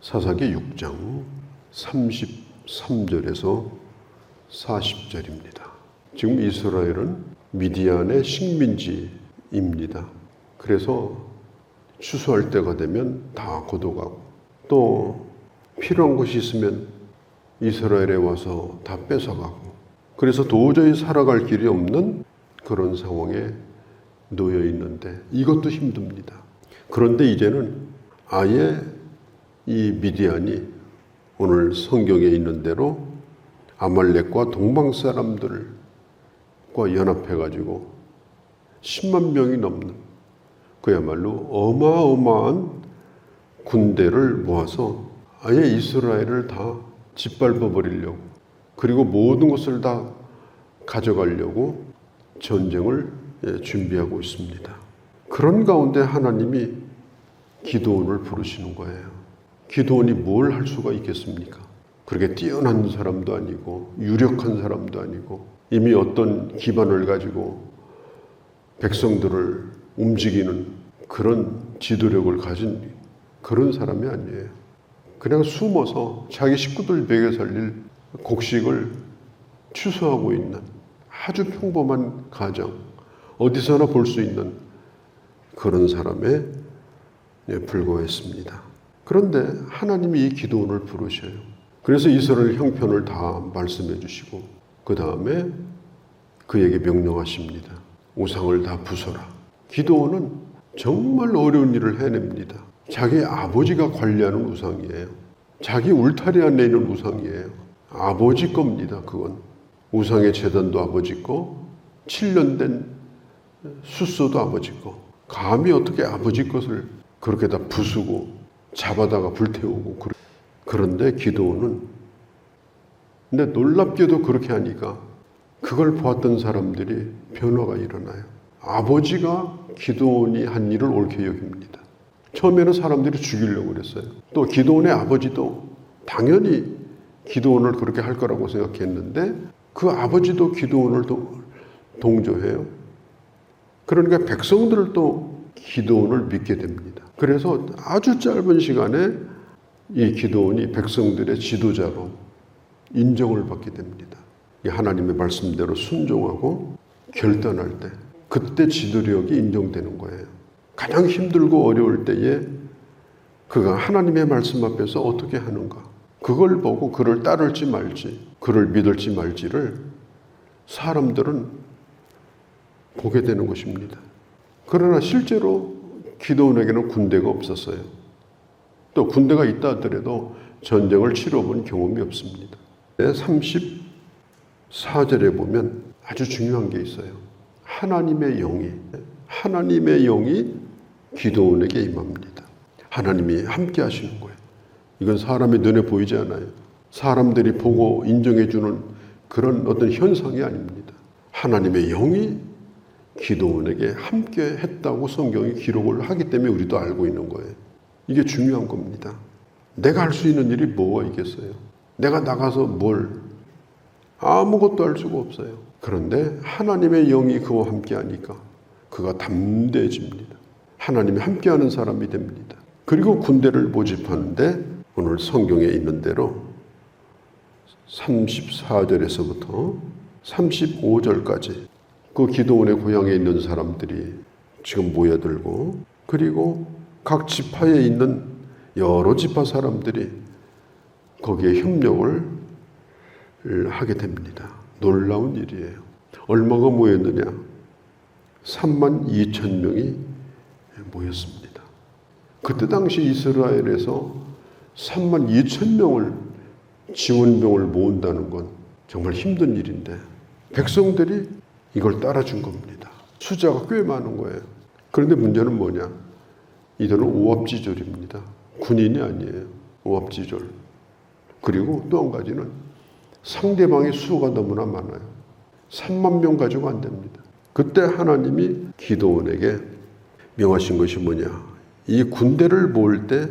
사사기 6장 33절에서 40절입니다. 지금 이스라엘은 미디안의 식민지입니다. 그래서 추수할 때가 되면 다 걷어가고 또 필요한 것이 있으면 이스라엘에 와서 다 뺏어가고 그래서 도저히 살아갈 길이 없는 그런 상황에 놓여 있는데 이것도 힘듭니다. 그런데 이제는 아예 이 미디안이 오늘 성경에 있는 대로 아말렉과 동방 사람들과 연합해가지고 10만 명이 넘는 그야말로 어마어마한 군대를 모아서 아예 이스라엘을 다 짓밟아 버리려고 그리고 모든 것을 다 가져가려고 전쟁을 준비하고 있습니다. 그런 가운데 하나님이 기드온을 부르시는 거예요. 기드온이 뭘 할 수가 있겠습니까? 그렇게 뛰어난 사람도 아니고 유력한 사람도 아니고 이미 어떤 기반을 가지고 백성들을 움직이는 그런 지도력을 가진 그런 사람이 아니에요. 그냥 숨어서 자기 식구들 먹여 살릴 곡식을 추수하고 있는 아주 평범한 가정, 어디서나 볼 수 있는 그런 사람에 불과했습니다. 그런데 하나님이 이 기드온을 부르셔요. 그래서 이스라엘 형편을 다 말씀해 주시고 그 다음에 그에게 명령하십니다. 우상을 다 부숴라. 기드온은 정말 어려운 일을 해냅니다. 자기 아버지가 관리하는 우상이에요. 자기 울타리 안에 있는 우상이에요. 아버지 겁니다. 그건 우상의 제단도 아버지 거, 7년 된 숫소도 아버지 거. 감히 어떻게 아버지 것을 그렇게 다 부수고 잡아다가 불태우고 그런데 기드온은 근데 놀랍게도 그렇게 하니까 그걸 보았던 사람들이 변화가 일어나요. 아버지가 기드온이 한 일을 옳게 여깁니다. 처음에는 사람들이 죽이려고 그랬어요. 또 기드온의 아버지도 당연히 기드온을 그렇게 할 거라고 생각했는데 그 아버지도 기드온을 동조해요. 그러니까 백성들도 기드온을 믿게 됩니다. 그래서 아주 짧은 시간에 이 기드온이 백성들의 지도자로 인정을 받게 됩니다. 하나님의 말씀대로 순종하고 결단할 때 그때 지도력이 인정되는 거예요. 가장 힘들고 어려울 때에 그가 하나님의 말씀 앞에서 어떻게 하는가 그걸 보고 그를 따를지 말지 그를 믿을지 말지를 사람들은 보게 되는 것입니다. 그러나 실제로 기드온에게는 군대가 없었어요. 또 군대가 있다 하더라도 전쟁을 치러본 경험이 없습니다. 34절에 보면 아주 중요한 게 있어요. 하나님의 영이 기드온에게 임합니다. 하나님이 함께 하시는 거예요. 이건 사람의 눈에 보이지 않아요. 사람들이 보고 인정해주는 그런 어떤 현상이 아닙니다. 하나님의 영이 기드온에게 함께 했다고 성경이 기록을 하기 때문에 우리도 알고 있는 거예요. 이게 중요한 겁니다. 내가 할 수 있는 일이 뭐가 있겠어요? 내가 나가서 아무것도 할 수가 없어요. 그런데 하나님의 영이 그와 함께 하니까 그가 담대해집니다. 하나님이 함께하는 사람이 됩니다. 그리고 군대를 모집하는데 오늘 성경에 있는 대로 34절에서부터 35절까지 그 기드온의 고향에 있는 사람들이 지금 모여들고 그리고 각 지파에 있는 여러 지파 사람들이 거기에 협력을 하게 됩니다. 놀라운 일이에요. 얼마가 모였느냐? 32,000명이 모였습니다. 그때 당시 이스라엘에서 32,000명을 지원병을 모은다는 건 정말 힘든 일인데 백성들이 이걸 따라준 겁니다. 숫자가 꽤 많은 거예요. 그런데 문제는 뭐냐? 이들은 오합지졸입니다. 군인이 아니에요. 오합지졸. 그리고 또 한 가지는 상대방의 수가 너무나 많아요. 3만 명 가지고 안 됩니다. 그때 하나님이 기드온에게 명하신 것이 뭐냐? 이 군대를 모을 때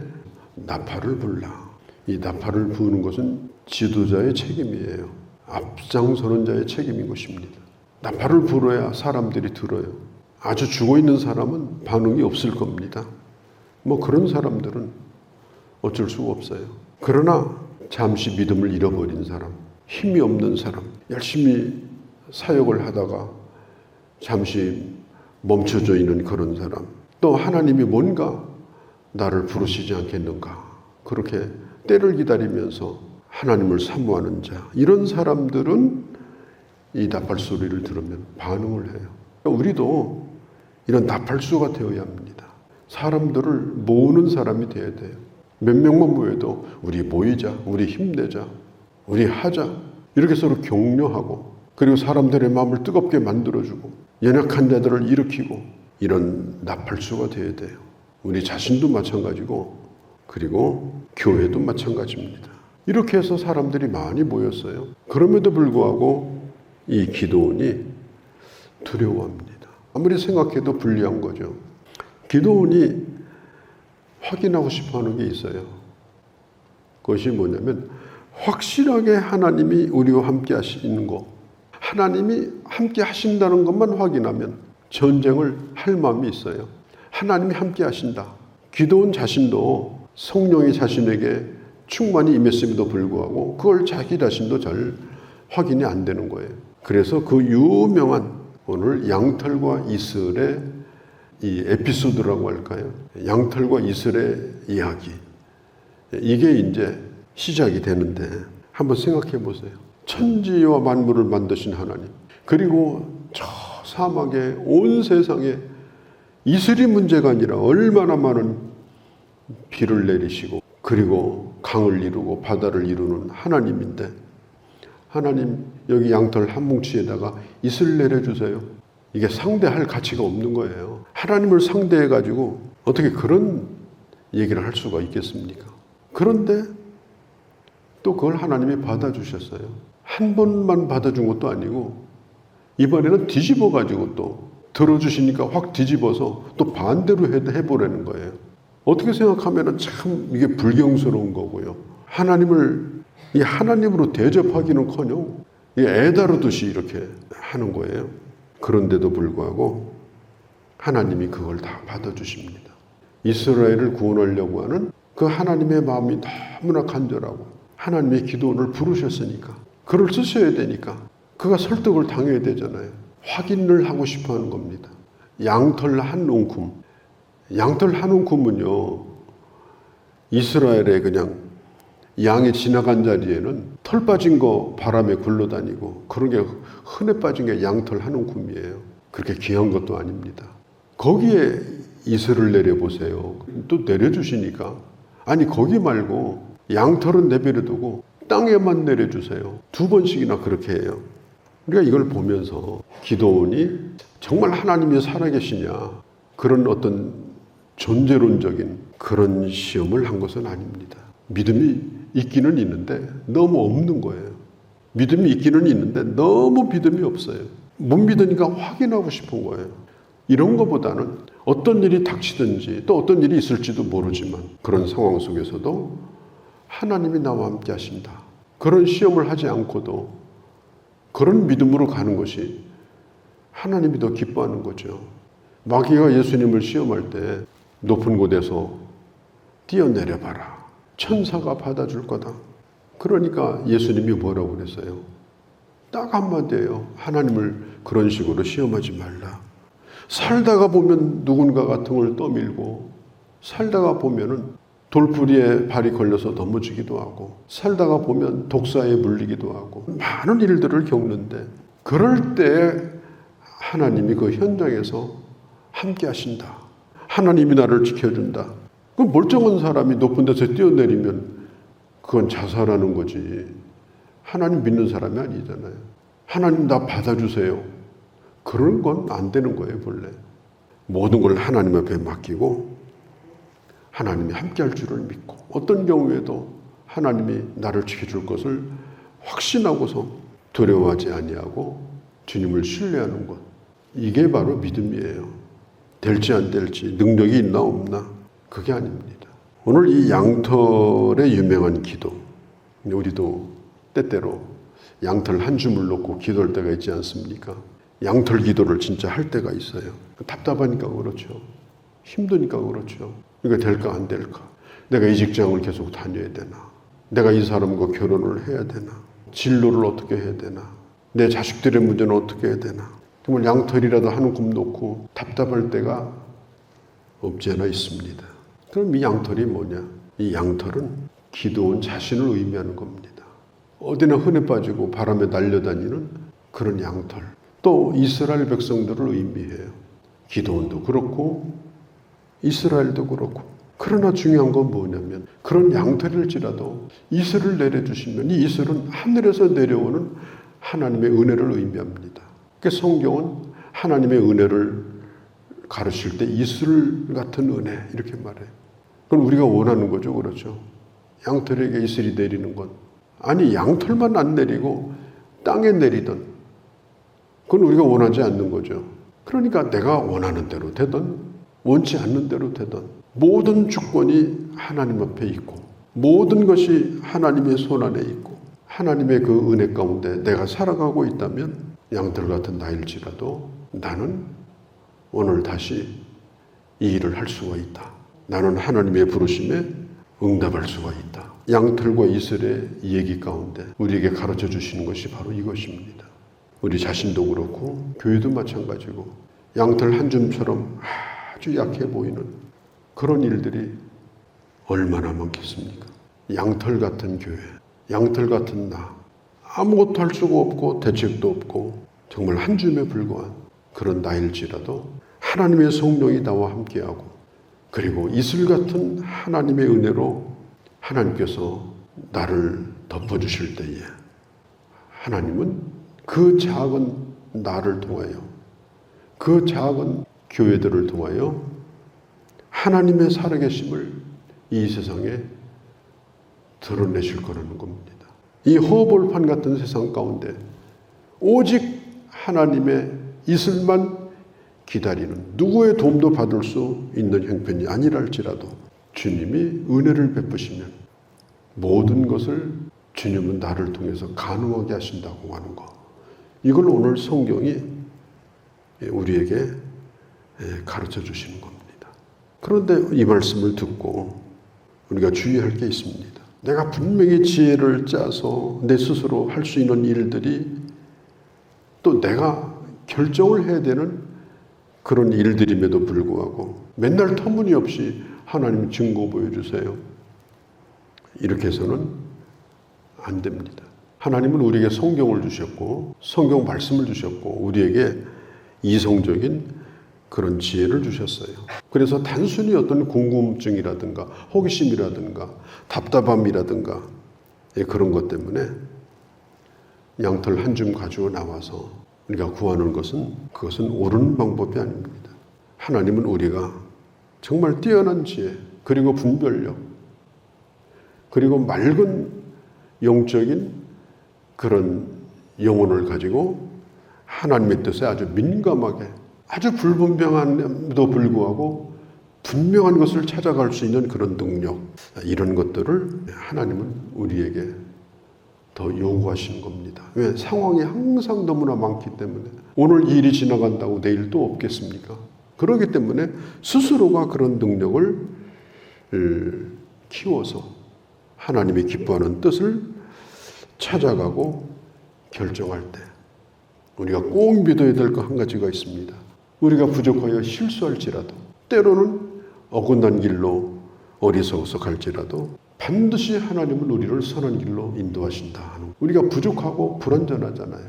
나팔을 불라. 이 나팔을 부는 것은 지도자의 책임이에요. 앞장서는 자의 책임인 것입니다. 나팔을 불어야 사람들이 들어요. 아주 죽어있는 사람은 반응이 없을 겁니다. 그런 사람들은 어쩔 수가 없어요. 그러나 잠시 믿음을 잃어버린 사람, 힘이 없는 사람, 열심히 사역을 하다가 잠시 멈춰져 있는 그런 사람, 또 하나님이 뭔가 나를 부르시지 않겠는가, 그렇게 때를 기다리면서 하나님을 사모하는 자, 이런 사람들은 이 나팔소리를 들으면 반응을 해요. 우리도 이런 나팔수가 되어야 합니다. 사람들을 모으는 사람이 되어야 돼요. 몇 명만 모여도 우리 모이자, 우리 힘내자, 우리 하자, 이렇게 서로 격려하고, 그리고 사람들의 마음을 뜨겁게 만들어주고 연약한 자들을 일으키고, 이런 나팔수가 되어야 돼요. 우리 자신도 마찬가지고, 그리고 교회도 마찬가지입니다. 이렇게 해서 사람들이 많이 모였어요. 그럼에도 불구하고 이 기드온이 두려워합니다. 아무리 생각해도 불리한 거죠. 기드온이 확인하고 싶어하는 게 있어요. 그것이 뭐냐면, 확실하게 하나님이 우리와 함께 하시는 거, 하나님이 함께 하신다는 것만 확인하면 전쟁을 할 마음이 있어요. 하나님이 함께 하신다. 기드온 자신도 성령이 자신에게 충만히 임했음에도 불구하고 그걸 자기 자신도 잘 확인이 안 되는 거예요. 그래서 그 유명한 오늘 양털과 이슬의 이 에피소드라고 할까요? 양털과 이슬의 이야기. 이게 이제 시작이 되는데, 한번 생각해 보세요. 천지와 만물을 만드신 하나님, 그리고 저 사막에 온 세상에 이슬이 문제가 아니라 얼마나 많은 비를 내리시고, 그리고 강을 이루고 바다를 이루는 하나님인데, 하나님 여기 양털 한 뭉치에다가 이슬 내려주세요. 이게 상대할 가치가 없는 거예요. 하나님을 상대해 가지고 어떻게 그런 얘기를 할 수가 있겠습니까? 그런데 또 그걸 하나님이 받아주셨어요. 한 번만 받아준 것도 아니고 이번에는 뒤집어 가지고 또 들어주시니까 확 뒤집어서 또 반대로 해보라는 거예요. 어떻게 생각하면 참 이게 불경스러운 거고요. 하나님을 이 하나님으로 대접하기는커녕 애 다루듯이 이렇게 하는 거예요. 그런데도 불구하고 하나님이 그걸 다 받아주십니다. 이스라엘을 구원하려고 하는 그 하나님의 마음이 너무나 간절하고, 하나님의 기도원을 부르셨으니까 그를 쓰셔야 되니까 그가 설득을 당해야 되잖아요. 확인을 하고 싶어 하는 겁니다. 양털 한 웅큼. 양털 한 웅큼은요, 이스라엘의 그냥 양이 지나간 자리에는 털 빠진 거 바람에 굴러다니고 그런 게 흔해 빠진 게 양털 한 웅큼이에요. 그렇게 귀한 것도 아닙니다. 거기에 이슬을 내려보세요. 또 내려주시니까, 아니 거기 말고 양털은 내버려두고 땅에만 내려주세요. 2번씩이나 그렇게 해요. 우리가 이걸 보면서 기드온이 정말 하나님이 살아계시냐, 그런 어떤 존재론적인 그런 시험을 한 것은 아닙니다. 믿음이 있기는 있는데 너무 없는 거예요. 믿음이 있기는 있는데 너무 믿음이 없어요. 못 믿으니까 확인하고 싶은 거예요. 이런 것보다는 어떤 일이 닥치든지 또 어떤 일이 있을지도 모르지만 그런 상황 속에서도 하나님이 나와 함께 하신다, 그런 시험을 하지 않고도 그런 믿음으로 가는 것이 하나님이 더 기뻐하는 거죠. 마귀가 예수님을 시험할 때 높은 곳에서 뛰어내려봐라, 천사가 받아줄 거다. 그러니까 예수님이 뭐라고 그랬어요? 딱 한마디예요. 하나님을 그런 식으로 시험하지 말라. 살다가 보면 누군가가 등을 떠밀고, 살다가 보면은 돌부리에 발이 걸려서 넘어지기도 하고, 살다가 보면 독사에 물리기도 하고, 많은 일들을 겪는데, 그럴 때 하나님이 그 현장에서 함께 하신다. 하나님이 나를 지켜준다. 그 멀쩡한 사람이 높은 데서 뛰어내리면 그건 자살하는 거지. 하나님 믿는 사람이 아니잖아요. 하나님 나 받아주세요. 그런 건 안 되는 거예요, 본래. 모든 걸 하나님 앞에 맡기고 하나님이 함께 할 줄을 믿고, 어떤 경우에도 하나님이 나를 지켜줄 것을 확신하고서 두려워하지 아니하고 주님을 신뢰하는 것. 이게 바로 믿음이에요. 될지 안 될지, 능력이 있나 없나, 그게 아닙니다. 오늘 이 양털의 유명한 기도, 우리도 때때로 양털 한 줌을 놓고 기도할 때가 있지 않습니까? 양털 기도를 진짜 할 때가 있어요. 답답하니까 그렇죠. 힘드니까 그렇죠. 이거 될까 안 될까. 내가 이 직장을 계속 다녀야 되나? 내가 이 사람과 결혼을 해야 되나? 진로를 어떻게 해야 되나? 내 자식들의 문제는 어떻게 해야 되나? 정말 양털이라도 한 줌 놓고 답답할 때가 없지 않아 있습니다. 그럼 이 양털이 뭐냐? 이 양털은 기도원 자신을 의미하는 겁니다. 어디나 흔해 빠지고 바람에 날려다니는 그런 양털. 또 이스라엘 백성들을 의미해요. 기도원도 그렇고 이스라엘도 그렇고. 그러나 중요한 건 뭐냐면 그런 양털일지라도 이슬을 내려주시면 이 이슬은 하늘에서 내려오는 하나님의 은혜를 의미합니다. 그러니까 성경은 하나님의 은혜를 가르칠 때 이슬 같은 은혜 이렇게 말해요. 그건 우리가 원하는 거죠. 그렇죠? 양털에게 이슬이 내리는 건 아니 양털만 안 내리고 땅에 내리던 그건 우리가 원하지 않는 거죠. 그러니까 내가 원하는 대로 되든 원치 않는 대로 되든 모든 주권이 하나님 앞에 있고 모든 것이 하나님의 손안에 있고 하나님의 그 은혜 가운데 내가 살아가고 있다면 양털 같은 나일지라도 나는 오늘 다시 이 일을 할 수가 있다. 나는 하나님의 부르심에 응답할 수가 있다. 양털과 이슬의 얘기 가운데 우리에게 가르쳐 주시는 것이 바로 이것입니다. 우리 자신도 그렇고 교회도 마찬가지고 양털 한 줌처럼 아주 약해 보이는 그런 일들이 얼마나 많겠습니까? 양털 같은 교회, 양털 같은 나, 아무것도 할 수가 없고 대책도 없고 정말 한 줌에 불과한 그런 나일지라도 하나님의 성령이 나와 함께하고 그리고 이슬 같은 하나님의 은혜로 하나님께서 나를 덮어주실 때에 하나님은 그 작은 나를 통하여 그 작은 교회들을 통하여 하나님의 살아계심을 이 세상에 드러내실 거라는 겁니다. 이 허벌판 같은 세상 가운데 오직 하나님의 이슬만 기다리는 누구의 도움도 받을 수 있는 형편이 아니랄지라도 주님이 은혜를 베푸시면 모든 것을 주님은 나를 통해서 가능하게 하신다고 하는 것. 이걸 오늘 성경이 우리에게 가르쳐 주시는 겁니다. 그런데 이 말씀을 듣고 우리가 주의할 게 있습니다. 내가 분명히 지혜를 짜서 내 스스로 할 수 있는 일들이 또 내가 결정을 해야 되는 그런 일들임에도 불구하고 맨날 터무니없이 하나님 증거 보여주세요. 이렇게 해서는 안 됩니다. 하나님은 우리에게 성경을 주셨고 성경 말씀을 주셨고 우리에게 이성적인 그런 지혜를 주셨어요. 그래서 단순히 어떤 궁금증이라든가 호기심이라든가 답답함이라든가 그런 것 때문에 양털 한 줌 가지고 나와서 우리가 구하는 것은 그것은 옳은 방법이 아닙니다. 하나님은 우리가 정말 뛰어난 지혜 그리고 분별력 그리고 맑은 영적인 그런 영혼을 가지고 하나님의 뜻에 아주 민감하게 아주 불분명함에도 불구하고 분명한 것을 찾아갈 수 있는 그런 능력 이런 것들을 하나님은 우리에게 더 요구하시는 겁니다. 왜? 상황이 항상 너무나 많기 때문에 오늘 이 일이 지나간다고 내일 또 없겠습니까? 그렇기 때문에 스스로가 그런 능력을 키워서 하나님이 기뻐하는 뜻을 찾아가고 결정할 때 우리가 꼭 믿어야 될 거 한 가지가 있습니다. 우리가 부족하여 실수할지라도 때로는 어긋난 길로 어리석어서 갈지라도 반드시 하나님은 우리를 선한 길로 인도하신다. 우리가 부족하고 불완전하잖아요.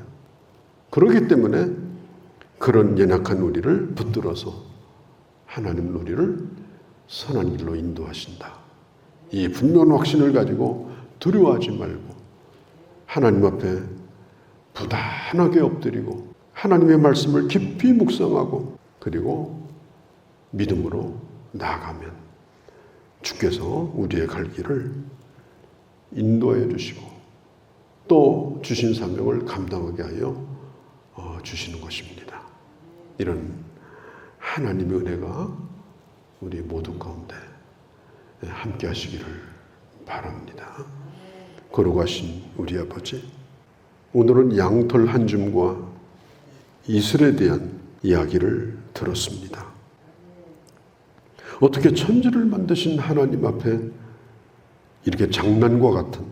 그렇기 때문에 그런 연약한 우리를 붙들어서 하나님은 우리를 선한 길로 인도하신다. 이 분명한 확신을 가지고 두려워하지 말고 하나님 앞에 부단하게 엎드리고 하나님의 말씀을 깊이 묵상하고 그리고 믿음으로 나아가면 주께서 우리의 갈 길을 인도해 주시고 또 주신 사명을 감당하게 하여 주시는 것입니다. 이런 하나님의 은혜가 우리 모두 가운데 함께 하시기를 바랍니다. 거룩하신 우리 아버지, 오늘은 양털 한 줌과 이슬에 대한 이야기를 들었습니다. 어떻게 천지를 만드신 하나님 앞에 이렇게 장난과 같은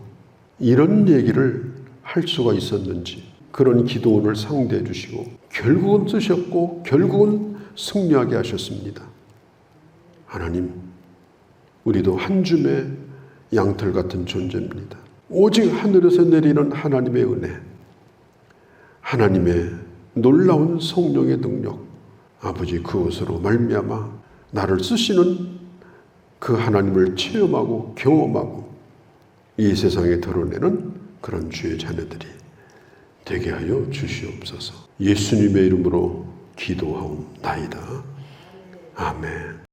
이런 얘기를 할 수가 있었는지 그런 기도원을 상대해 주시고 결국은 쓰셨고 결국은 승리하게 하셨습니다. 하나님, 우리도 한 줌의 양털 같은 존재입니다. 오직 하늘에서 내리는 하나님의 은혜, 하나님의 놀라운 성령의 능력, 아버지 그것으로 말미암아 나를 쓰시는 그 하나님을 체험하고 경험하고 이 세상에 드러내는 그런 주의 자녀들이 되게 하여 주시옵소서. 예수님의 이름으로 기도하옵나이다. 아멘.